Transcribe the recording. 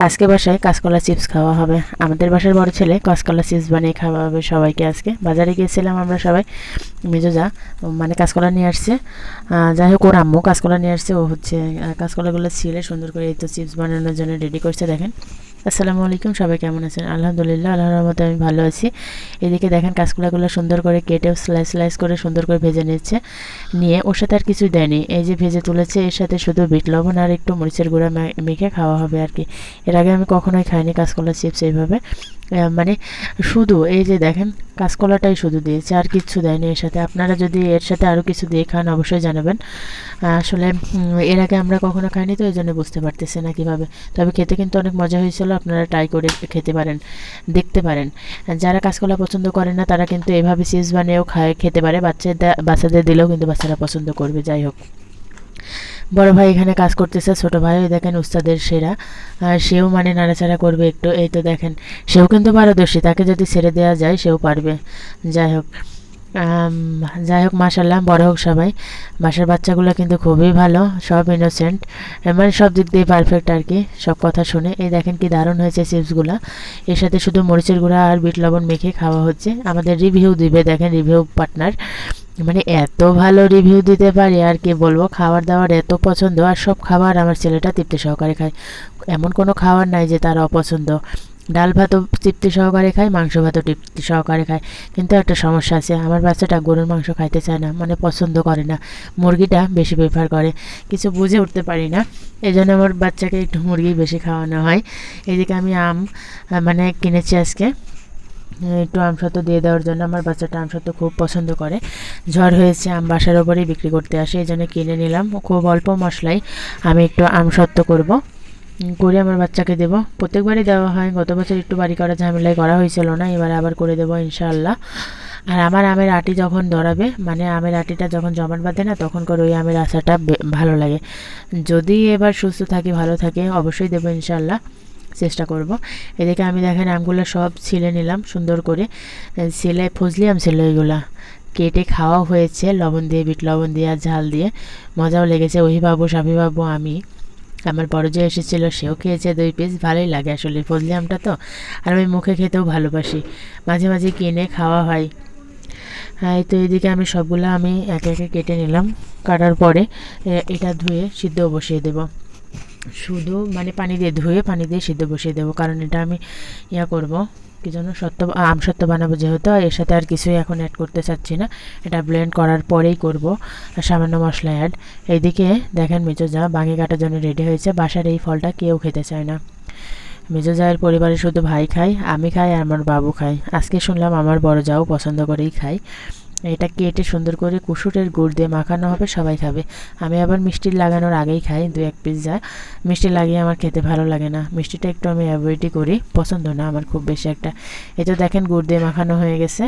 আজকে বাসায় কাঁচকলা চিপস খাওয়া হবে। আমাদের বাসার বড় ছেলে কাঁচকলা চিপস বানিয়ে খাওয়া হবে সবাইকে। আজকে বাজারে গিয়েছিলাম আমরা সবাই, মেজো মানে কাঁচকলা নিয়ে আসছে। যাই হোক, ওর আম্মু কাঁচকলা নিয়ে আসছে। ও হচ্ছে কাঁচকলাগুলো ছিলে সুন্দর করে এই তো চিপস বানানোর জন্য রেডি করছে। দেখেন, আসসালামু আলাইকুম, সবাই কেমন আছেন? আলহামদুলিল্লাহ, আল্লাহর রহমতে আমি ভালো আছি। এদিকে দেখেন কাঁচকলাগুলো সুন্দর করে কেটে স্লাইস স্লাইস করে সুন্দর করে ভেজে নিচ্ছে। নিয়ে ওর সাথে আর কিছু দেয়নি, এই যে ভেজে তুলেছে, এর সাথে শুধু বিট লবণ আর একটু মরিচের গুঁড়া মেখে খাওয়া হবে আর কি। এর আগে আমি কখনোই খাইনি কাঁচকলা চিপস এইভাবে। মানে শুধু এই যে দেখেন কাঁচকলাটাই শুধু দিয়েছে, আর কিচ্ছু দেয়নি এর সাথে। আপনারা যদি এর সাথে আরও কিছু দিয়ে খান অবশ্যই জানাবেন। আসলে এর আগে আমরা কখনো খাইনি, তো এই জন্য বুঝতে পারতেছি না কীভাবে। তবে খেতে কিন্তু অনেক মজা হয়েছিল, আপনারা ট্রাই করে খেতে পারেন, দেখতে পারেন। যারা কাঁচকলা পছন্দ করেন না তারা কিন্তু এভাবে চিপস বানিয়েও খেতে পারে। বাচ্চাদের দিলেও কিন্তু বাচ্চারা পছন্দ করবে। যাই হোক, বড় ভাই এখানে কাজ করতেছে, ছোট ভাই দেখেন উস্তাদের সেরা। সেও মানে নাড়াচাড়া করবে একটু, এই তো দেখেন সেও কিন্তু পারদর্শী, তাকে যদি ছেড়ে দেওয়া যায় সেও পারবে। যাই হোক, যাই হোক, মাশাল্লাহ, বড় হোক সবাই। বাসার বাচ্চাগুলো কিন্তু খুবই ভালো, সব ইনোসেন্ট, মানে সব দিক দিয়ে পারফেক্ট আর কি, সব কথা শুনে। এই দেখেন কি দারুণ হয়েছে চিপসগুলো। এর সাথে শুধু মরিচের গুঁড়া আর বিট লবণ মেখে খাওয়া হচ্ছে। আমাদের রিভিউ দিবে, দেখেন রিভিউ পার্টনার, মানে এত ভালো রিভিউ দিতে পারে আর কি বলবো। খাবার দাবার এত পছন্দ, আর সব খাবার আমার ছেলেটা তৃপ্তি সহকারে খায়। এমন কোনো খাবার নাই যে তার অপছন্দ। ডাল ভাতও তৃপ্তি সহকারে খায়, মাংস ভাতও তৃপ্তি সহকারে খায়। কিন্তু একটা সমস্যা আছে, আমার বাচ্চাটা গরুর মাংস খাইতে চায় না, মানে পছন্দ করে না, মুরগিটা বেশি প্রেফার করে। কিছু বুঝে উঠতে পারি না, এই জন্য আমার বাচ্চাকে একটু মুরগি বেশি খাওয়ানো হয়। এদিকে আমি আম মানে কিনেছি আজকে, একটু আমসত্ত্ব দিয়ে দেওয়ার জন্য। আমার বাচ্চাটা আমসত্ত্ব খুব পছন্দ করে। ঝড় হয়েছে, আম বাসার ওপরেই বিক্রি করতে আসে, এই জন্য কিনে নিলাম। খুব অল্প মশলায় আমি একটু আমসত্ত্ব করব, করে আমার বাচ্চাকে দেবো। প্রত্যেকবারই দেওয়া হয়, গত বছর একটু বাড়ি করা ঝামেলায় করা হয়েছিল না, এবার আবার করে দেবো ইনশাআল্লাহ। আর আমার আমের আটি যখন ধরাবে, মানে আমের আটিটা যখন জমাট বাঁধে না, তখন করে ওই আমের আচারটা ভালো লাগে। যদি এবার সুস্থ থাকি, ভালো থাকে, অবশ্যই দেবো ইনশাআল্লাহ, চেষ্টা করব। এদিকে আমি দেখেন আমগুলো সব ছিলে নিলাম সুন্দর করে, ছিলে ফজলি আম ছিল, এগুলা কেটে খাওয়া হয়েছে লবণ দিয়ে, বিট লবণ দিয়ে আর ঝাল দিয়ে। মজাও লেগেছে। ওহিবাবু, সাবিবাবু, আমি, আমার বড় যে এসেছিলো সেও খেয়েছে 2 পিস। ভালোই লাগে আসলে ফজলি আমটা তো, আর আমি মুখে খেতেও ভালোবাসি, মাঝে মাঝে কিনে খাওয়া হয়। হ্যাঁ, এই তো এদিকে আমি সবগুলো আমি একে একে কেটে নিলাম। কাটার পরে এটা ধুয়ে সিদ্ধ বসিয়ে দেব। শুধু মানে পানি দিয়ে ধুয়ে পানি দিয়ে সিদ্ধ বসিয়ে দেবো, কারণ এটা আমি করব কি যেন আমসত্ত্ব বানাবো যেহেতু, এর সাথে আর কিছুই এখন অ্যাড করতে চাচ্ছি না। এটা ব্লেন্ড করার পরেই করব, আর সামান্য মশলা অ্যাড। এইদিকে দেখেন মেজো যা বাঙি কাটার জন্য রেডি হয়েছে। বাসার এই ফলটা কেউ খেতে চায় না, মেজো জায়ের পরিবারে শুধু ভাই খায়, আমি খাই, আর আমার বাবু খায়। আজকে শুনলাম আমার বড় যাও পছন্দ করেই খায়। এটা কেটে সুন্দর করে কুসুরের গুড় দিয়ে মাখানো হবে, সবাই খাবে। আমি আবার মিষ্টি লাগানোর আগেই খাই 2-1 পিস যা। মিষ্টি লাগিয়ে আমার খেতে ভালো লাগে না, মিষ্টিটা একটু আমি অ্যাভয়েডই করি, পছন্দ না আমার খুব বেশি একটা। এই তো দেখেন গুড় দিয়ে মাখানো হয়ে গেছে।